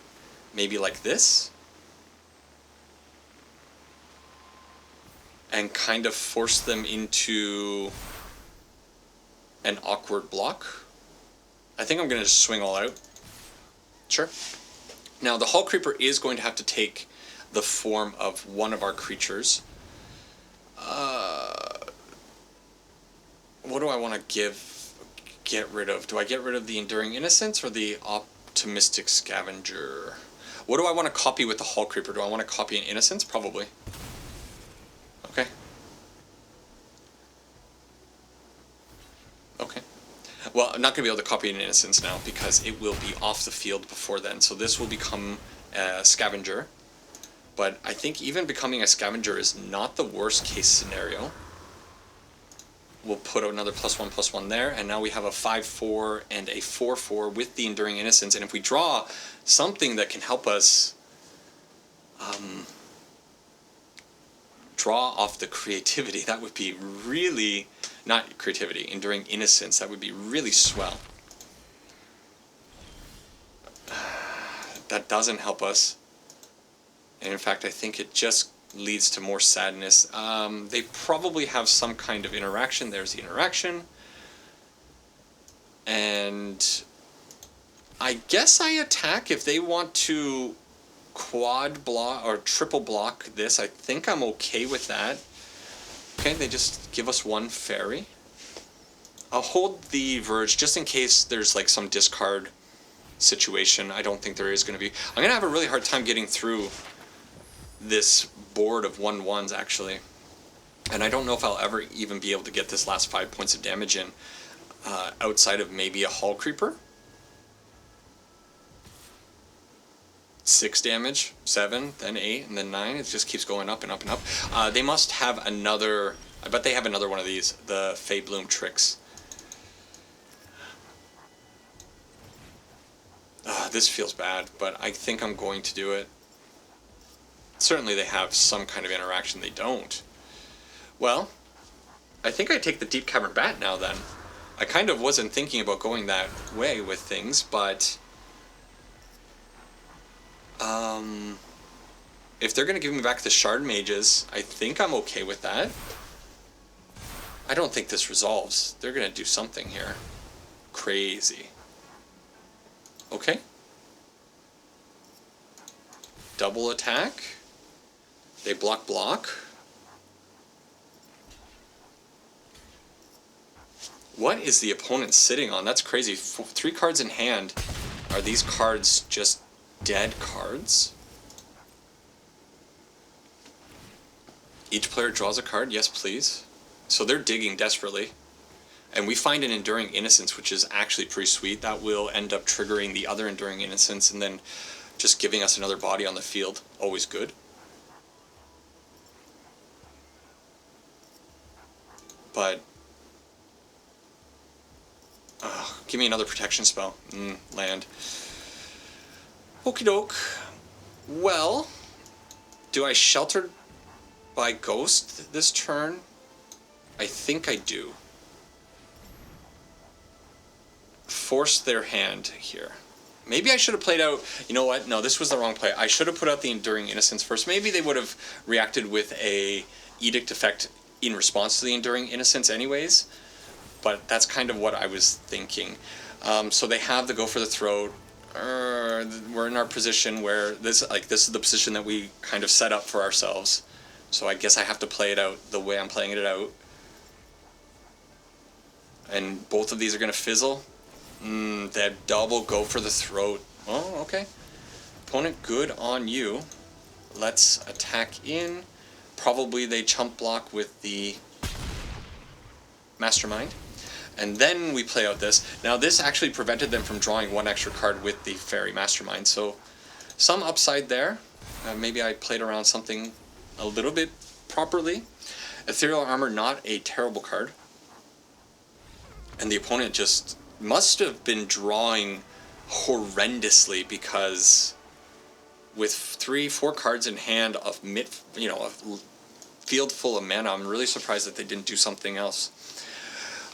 S1: Maybe like this. And kind of force them into an awkward block. I think I'm going to just swing all out. Sure. Now, the Hull Creeper is going to have to take the form of one of our creatures. What do I want to get rid of? Do I get rid of the Enduring Innocence or the Optimistic Scavenger? What do I want to copy with the Hull Creeper? Do I want to copy an Innocence? Probably. Okay. Okay. Well, I'm not going to be able to copy an Innocence now because it will be off the field before then. So this will become a Scavenger. But I think even becoming a Scavenger is not the worst case scenario. We'll put another +1/+1 there, and now we have a 5/4 and a 4/4 with the Enduring Innocence. And if we draw something that can help us draw off the creativity, that would be really, not creativity, Enduring Innocence, that would be really swell. That doesn't help us. And in fact, I think it just leads to more sadness. They probably have some kind of interaction. There's the interaction. And I guess I attack if they want to quad block or triple block this. I think I'm okay with that. Okay, they just give us one fairy. I'll hold the Verge just in case there's like some discard situation. I don't think there is going to be. I'm going to have a really hard time getting through this board of 1/1s actually, and I don't know if I'll ever even be able to get this last 5 points of damage in outside of maybe a Hull Creeper. 6 damage, 7, then 8, and then 9. It just keeps going up and up and up. They must have another, I bet they have another one of these, the Fey Bloom Tricks. This feels bad, but I think I'm going to do it. Certainly they have some kind of interaction. They don't. Well, I think I take the Deep Cavern Bat now then. I kind of wasn't thinking about going that way with things, but if they're going to give me back the Shard Mages, I think I'm okay with that. I don't think this resolves. They're going to do something here. Crazy. Okay. Double attack. They block. What is the opponent sitting on? That's crazy. 3 cards in hand. Are these cards just dead cards? Each player draws a card. Yes, please. So they're digging desperately. And we find an Enduring Innocence, which is actually pretty sweet. That will end up triggering the other Enduring Innocence and then just giving us another body on the field. Always good. But give me another protection spell. Land. Okie doke. Well, do I shelter by Ghost this turn? I think I do. Force their hand here. Maybe I should have played out, you know what, no, this was the wrong play. I should have put out the Enduring Innocence first. Maybe they would have reacted with a Edict effect in response to the Enduring Innocence anyways, but that's kind of what I was thinking. So they have the Go for the Throat. We're in our position where this is the position that we kind of set up for ourselves. So I guess I have to play it out the way I'm playing it out. And both of these are going to fizzle. That double go for the throat. Oh, okay. Opponent, good on you. Let's attack in. Probably they chump block with the Mastermind. And then we play out this. Now this actually prevented them from drawing one extra card with the Fairy Mastermind. So some upside there. Maybe I played around something a little bit properly. Ethereal Armor, not a terrible card. And the opponent just must have been drawing horrendously, because with 3-4 cards in hand of a field full of mana, I'm really surprised that they didn't do something else.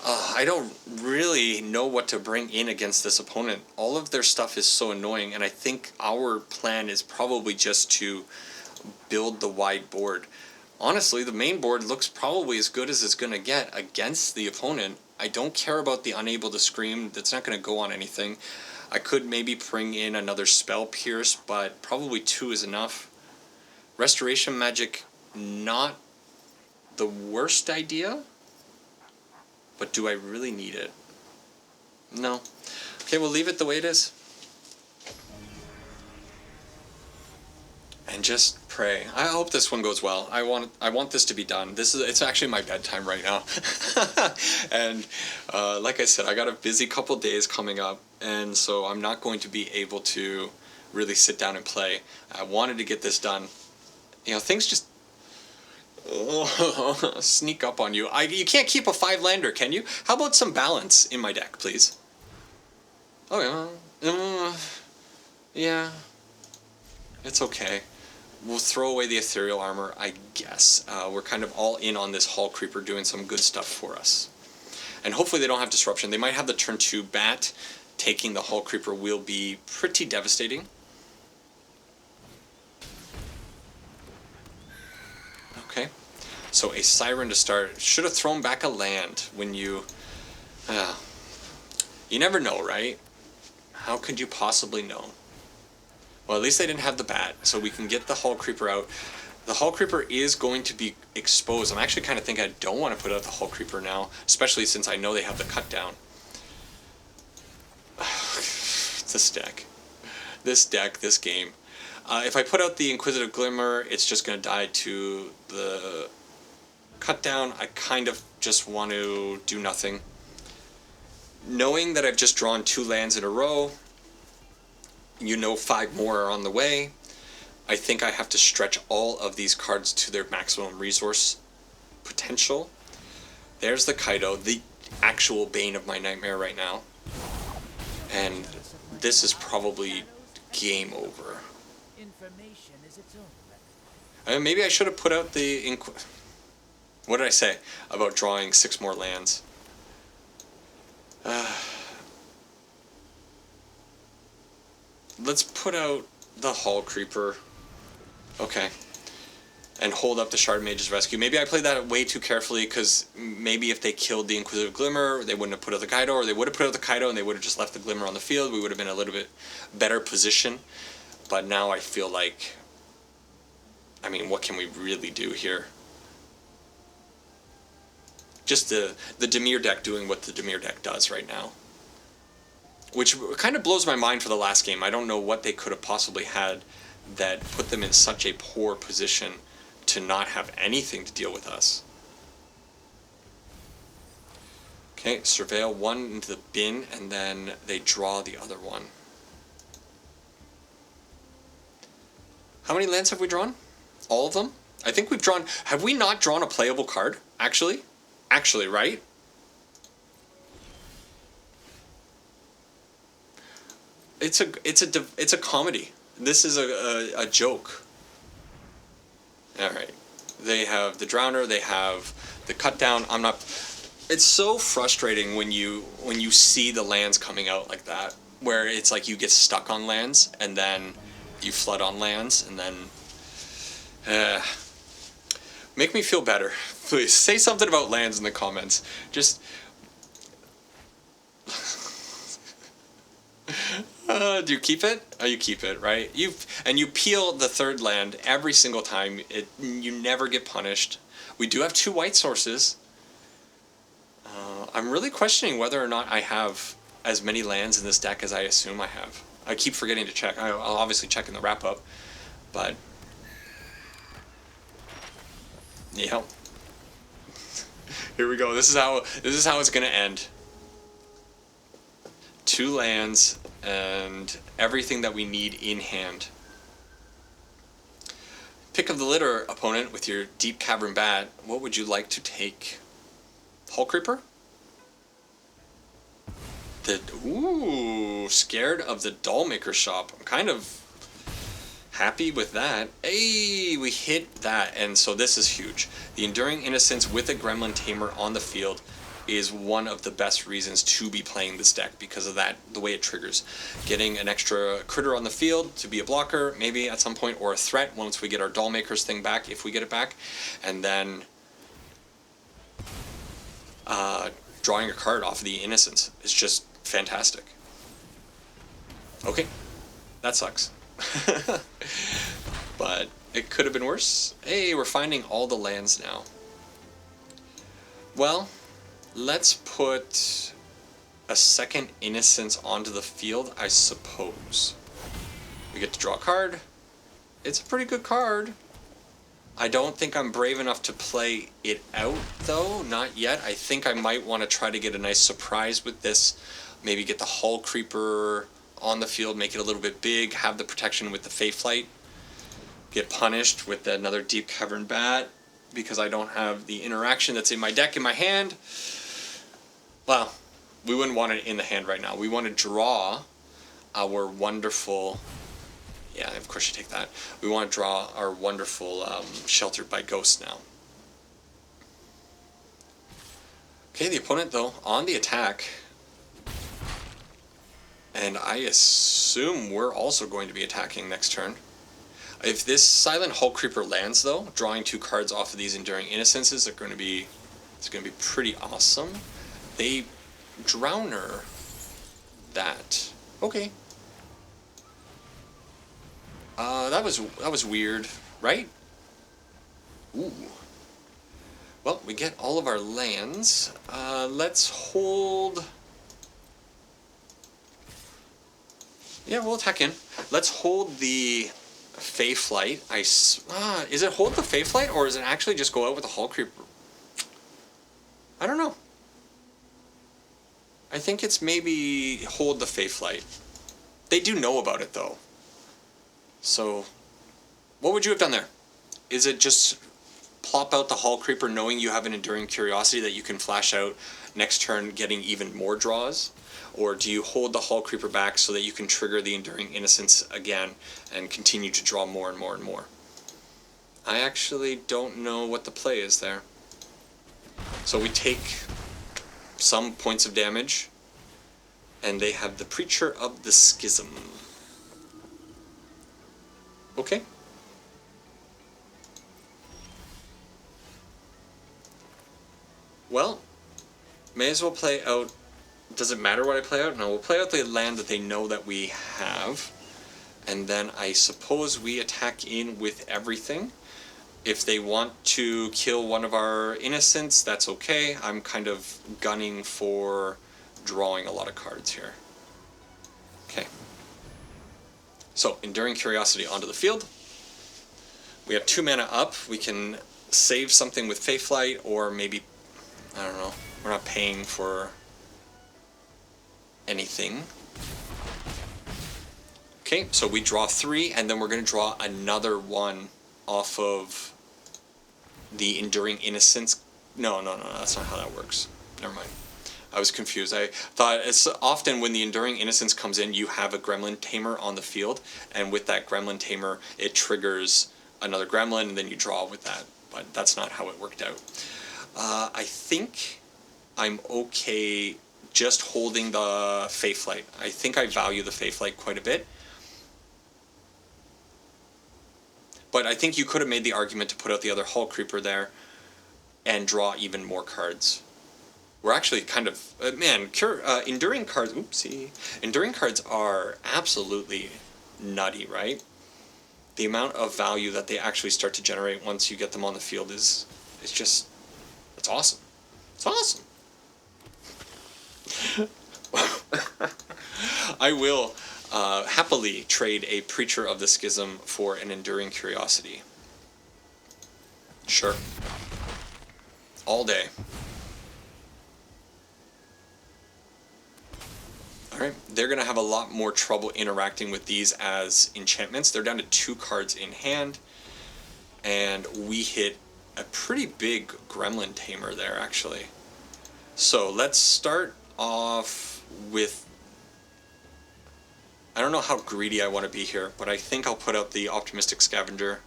S1: I don't really know what to bring in against this opponent. All of their stuff is so annoying, and I think our plan is probably just to build the wide board. Honestly, the main board looks probably as good as it's going to get against the opponent. I don't care about the Unable to Scream. That's not going to go on anything. I could maybe bring in another Spell Pierce, but probably 2 is enough. Restoration Magic, not the worst idea, but do I really need it? No. Okay, we'll leave it the way it is. And just pray. I hope this one goes well. I want this to be done. It's actually my bedtime right now. And like I said, I got a busy couple days coming up, and so I'm not going to be able to really sit down and play. I wanted to get this done. Things just sneak up on you. You can't keep a 5-lander, can you? How about some balance in my deck, please? Oh yeah. Yeah. It's okay. We'll throw away the Ethereal Armor, I guess. We're kind of all in on this Hall Creeper doing some good stuff for us. And hopefully they don't have Disruption. They might have the turn 2 Bat. Taking the Hall Creeper will be pretty devastating. Okay. So a Siren to start. Should have thrown back a land when you... you never know, right? How could you possibly know? Well, at least they didn't have the Bat, so we can get the Hall Creeper out. The Hall Creeper is going to be exposed. I'm actually kind of thinking I don't want to put out the Hall Creeper now, especially since I know they have the cut down. This deck. This game. If I put out the Inquisitive Glimmer, it's just going to die to the cut down. I kind of just want to do nothing. Knowing that I've just drawn 2 lands in a row, 5 more are on the way. I think I have to stretch all of these cards to their maximum resource potential. There's the Kaido, the actual bane of my nightmare right now. And this is probably game over. Maybe I should have put out the... What did I say about drawing 6 more lands? Let's put out the Hall Creeper. Okay. And hold up the Shard Mage's Rescue. Maybe I played that way too carefully, because maybe if they killed the Inquisitive Glimmer, they wouldn't have put out the Kaido, or they would have put out the Kaido and they would have just left the Glimmer on the field. We would have been a little bit better position. But now I feel like... what can we really do here? Just the Dimir deck doing what the Dimir deck does right now. Which kind of blows my mind for the last game. I don't know what they could have possibly had that put them in such a poor position to not have anything to deal with us. Okay, Surveil 1 into the bin, and then they draw the other one. How many lands have we drawn? All of them? I think we've drawn... Have we not drawn a playable card, actually? Actually, right? It's a comedy. This is a joke. All right. They have the Drowner. They have the Cut Down. I'm not. It's so frustrating when you see the lands coming out like that, where it's like you get stuck on lands and then you flood on lands and then. Make me feel better, please. Say something about lands in the comments. Just. Do you keep it? Oh, you keep it, right? You peel the 3rd land every single time. You never get punished. We do have 2 white sources. I'm really questioning whether or not I have as many lands in this deck as I assume I have. I keep forgetting to check. I'll obviously check in the wrap-up, but... yeah. Here we go. This is how it's gonna end. 2 lands and everything that we need in hand. Pick of the litter, opponent, with your Deep Cavern Bat. What would you like to take? Hull Creeper? Ooh, scared of the Dollmaker Shop. I'm kind of happy with that. Hey, we hit that, and so this is huge. The Enduring Innocence with a Gremlin Tamer on the field is one of the best reasons to be playing this deck because of that, the way it triggers. Getting an extra critter on the field to be a blocker, maybe at some point, or a threat once we get our Dollmaker's thing back, if we get it back, and then drawing a card off of the Innocence is just fantastic. Okay, that sucks. But it could have been worse. Hey, we're finding all the lands now. Well, let's put a second Innocence onto the field, I suppose. We get to draw a card. It's a pretty good card. I don't think I'm brave enough to play it out, though. Not yet. I think I might want to try to get a nice surprise with this. Maybe get the Hull Creeper on the field, make it a little bit big, have the protection with the Feyflight, get punished with another Deep Cavern Bat because I don't have the interaction that's in my deck in my hand. Well, we wouldn't want it in the hand right now. We want to draw our wonderful... yeah, of course you take that. We want to draw our wonderful Sheltered by Ghost now. Okay, the opponent, though, on the attack. And I assume we're also going to be attacking next turn. If this Silent Hull Creeper lands, though, drawing 2 cards off of these Enduring Innocences it's going to be pretty awesome. They Drowner that. Okay. That was weird, right? Ooh. Well, we get all of our lands. Let's hold... yeah, we'll attack in. Let's hold the Feyflight. Is it hold the Feyflight, or is it actually just go out with the Hull Creeper? I don't know. I think it's maybe hold the Feyflight. They do know about it, though. So, what would you have done there? Is it just plop out the Hull Creeper knowing you have an Enduring Curiosity that you can flash out next turn getting even more draws? Or do you hold the Hull Creeper back so that you can trigger the Enduring Innocence again and continue to draw more and more and more? I actually don't know what the play is there. So we take some points of damage, and they have the Preacher of the Schism. Okay. Well, may as well play out... does it matter what I play out? No, we'll play out the land that they know that we have. And then I suppose we attack in with everything. If they want to kill one of our Innocents, that's okay. I'm kind of gunning for drawing a lot of cards here. Okay. So, Enduring Curiosity onto the field. We have 2 mana up. We can save something with Feyflight, or maybe, I don't know, we're not paying for anything. Okay, so we draw 3, and then we're going to draw another one off of the Enduring Innocence. No, that's not how that works. Never mind. I was confused. I thought it's often when the Enduring Innocence comes in, you have a Gremlin Tamer on the field, and with that Gremlin Tamer, it triggers another Gremlin, and then you draw with that. But that's not how it worked out. I think I'm okay just holding the Feyflight. I think I value the Feyflight quite a bit. But I think you could have made the argument to put out the other Hull Creeper there and draw even more cards. We're actually kind of... Enduring cards... Oopsie. Enduring cards are absolutely nutty, right? The amount of value that they actually start to generate once you get them on the field is just... it's awesome. It's awesome. I will happily trade a Preacher of the Schism for an Enduring Curiosity. Sure. All day. Alright, they're going to have a lot more trouble interacting with these as enchantments. They're down to 2 cards in hand. And we hit a pretty big Gremlin Tamer there, actually. So let's start off with... I don't know how greedy I want to be here, but I think I'll put out the Optimistic Scavenger.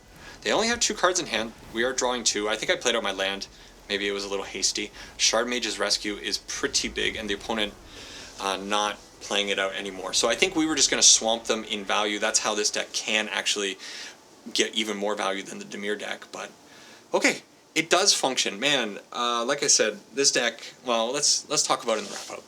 S1: They only have 2 cards in hand. We are drawing 2. I think I played out my land. Maybe it was a little hasty. Shard Mage's Rescue is pretty big, and the opponent not playing it out anymore. So I think we were just going to swamp them in value. That's how this deck can actually get even more value than the Dimir deck. But okay, it does function. Man, like I said, this deck, well, let's talk about it in the wrap-up.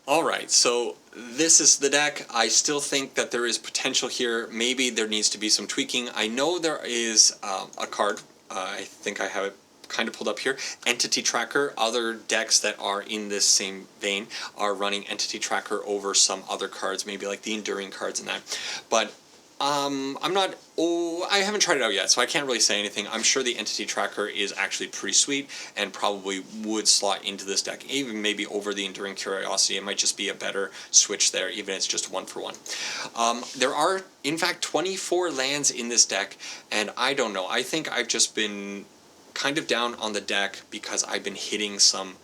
S1: Alright, so this is the deck. I still think that there is potential here. Maybe there needs to be some tweaking. I know there is a card. I think I have it kind of pulled up here. Entity Tracker. Other decks that are in this same vein are running Entity Tracker over some other cards, maybe like the Enduring cards and that. But I'm not... I haven't tried it out yet, so I can't really say anything. I'm sure the Entity Tracker is actually pretty sweet and probably would slot into this deck, even maybe over the Enduring Curiosity. It might just be a better switch there, even if it's just 1-for-1. There are, in fact, 24 lands in this deck, and I don't know. I think I've just been kind of down on the deck because I've been hitting some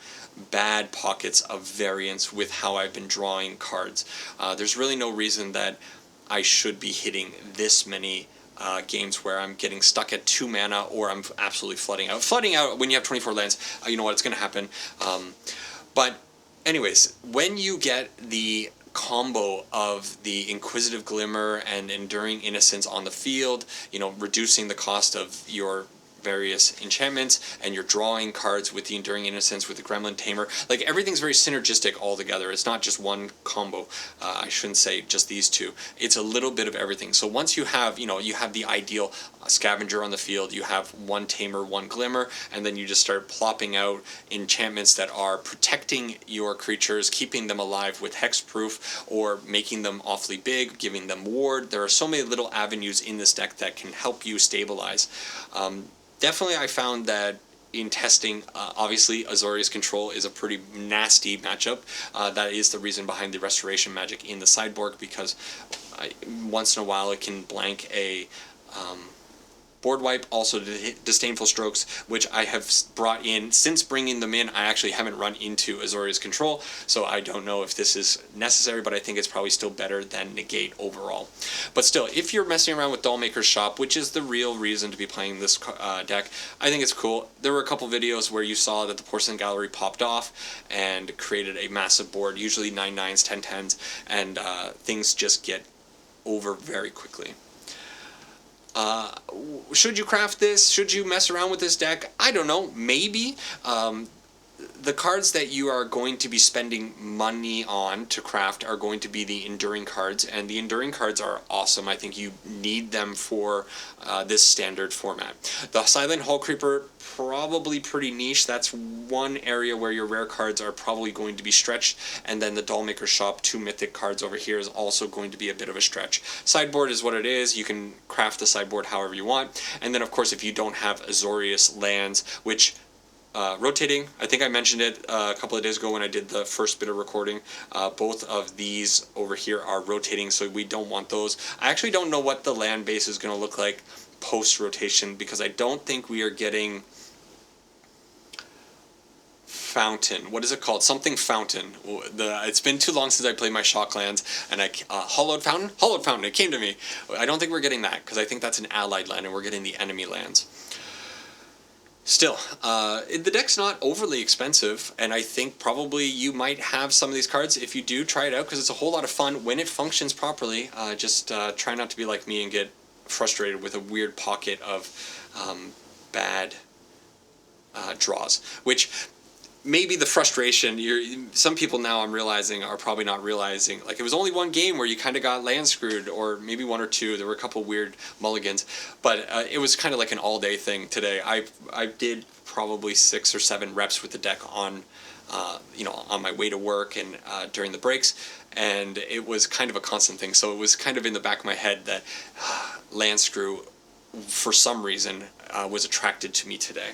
S1: bad pockets of variance with how I've been drawing cards. There's really no reason that I should be hitting this many games where I'm getting stuck at 2 mana or I'm absolutely flooding out. Flooding out when you have 24 lands, you know what, it's going to happen. But anyways, when you get the combo of the Inquisitive Glimmer and Enduring Innocence on the field, you know, reducing the cost of your various enchantments, and you're drawing cards with the Enduring Innocence, with the Gremlin Tamer. Like, everything's very synergistic all together. It's not just one combo. I shouldn't say just these two. It's a little bit of everything. So once you have, you know, you have the ideal Scavenger on the field, you have 1 Tamer, 1 Glimmer, and then you just start plopping out enchantments that are protecting your creatures, keeping them alive with hexproof, or making them awfully big, giving them ward. There are so many little avenues in this deck that can help you stabilize. Definitely I found that in testing, obviously Azorius Control is a pretty nasty matchup. That is the reason behind the Restoration Magic in the sideboard, because once in a while it can blank a board wipe, also Disdainful Strokes, which I have brought in. Since bringing them in, I actually haven't run into Azorius Control, so I don't know if this is necessary, but I think it's probably still better than Negate overall. But still, if you're messing around with Dollmaker's Shop, which is the real reason to be playing this deck, I think it's cool. There were a couple videos where you saw that the Porcelain Gallery popped off and created a massive board, usually 9/9s, 10/10s, and things just get over very quickly. Should you craft this? Should you mess around with this deck? I don't know. Maybe. The cards that you are going to be spending money on to craft are going to be the Enduring cards, and the Enduring cards are awesome. I think you need them for this standard format. The Silent Hall Creeper, probably pretty niche. That's one area where your rare cards are probably going to be stretched, and then the Dollmaker Shop 2 mythic cards over here is also going to be a bit of a stretch. Sideboard is what it is. You can craft the sideboard however you want, and then of course if you don't have Azorius lands, which rotating, I think I mentioned it a couple of days ago when I did the first bit of recording. Both of these over here are rotating, so we don't want those. I actually don't know what the land base is going to look like post-rotation, because I don't think we are getting Fountain. What is it called? Something Fountain. It's been too long since I played my Shock lands, and Hollowed Fountain? Hollowed Fountain, it came to me. I don't think we're getting that, because I think that's an allied land, and we're getting the enemy lands. Still, the deck's not overly expensive, and I think probably you might have some of these cards. If you do, try it out, because it's a whole lot of fun when it functions properly. Just try not to be like me and get frustrated with a weird pocket of bad draws, which maybe the frustration, some people now I'm realizing are probably not realizing, like, it was only one game where you kind of got land screwed, or maybe 1 or 2, there were a couple weird mulligans, but it was kind of like an all-day thing today. I did probably 6 or 7 reps with the deck on on my way to work and during the breaks, and it was kind of a constant thing. So it was kind of in the back of my head that land screw, for some reason, was attracted to me today.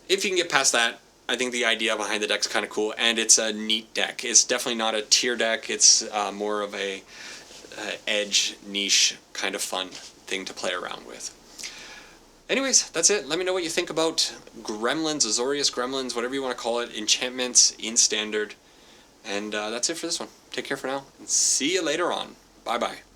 S1: If you can get past that, I think the idea behind the deck's kind of cool, and it's a neat deck. It's definitely not a tier deck. It's more of a edge, niche, kind of fun thing to play around with. Anyways, that's it. Let me know what you think about Gremlins, Azorius Gremlins, whatever you want to call it, enchantments in Standard. And that's it for this one. Take care for now, and see you later on. Bye-bye.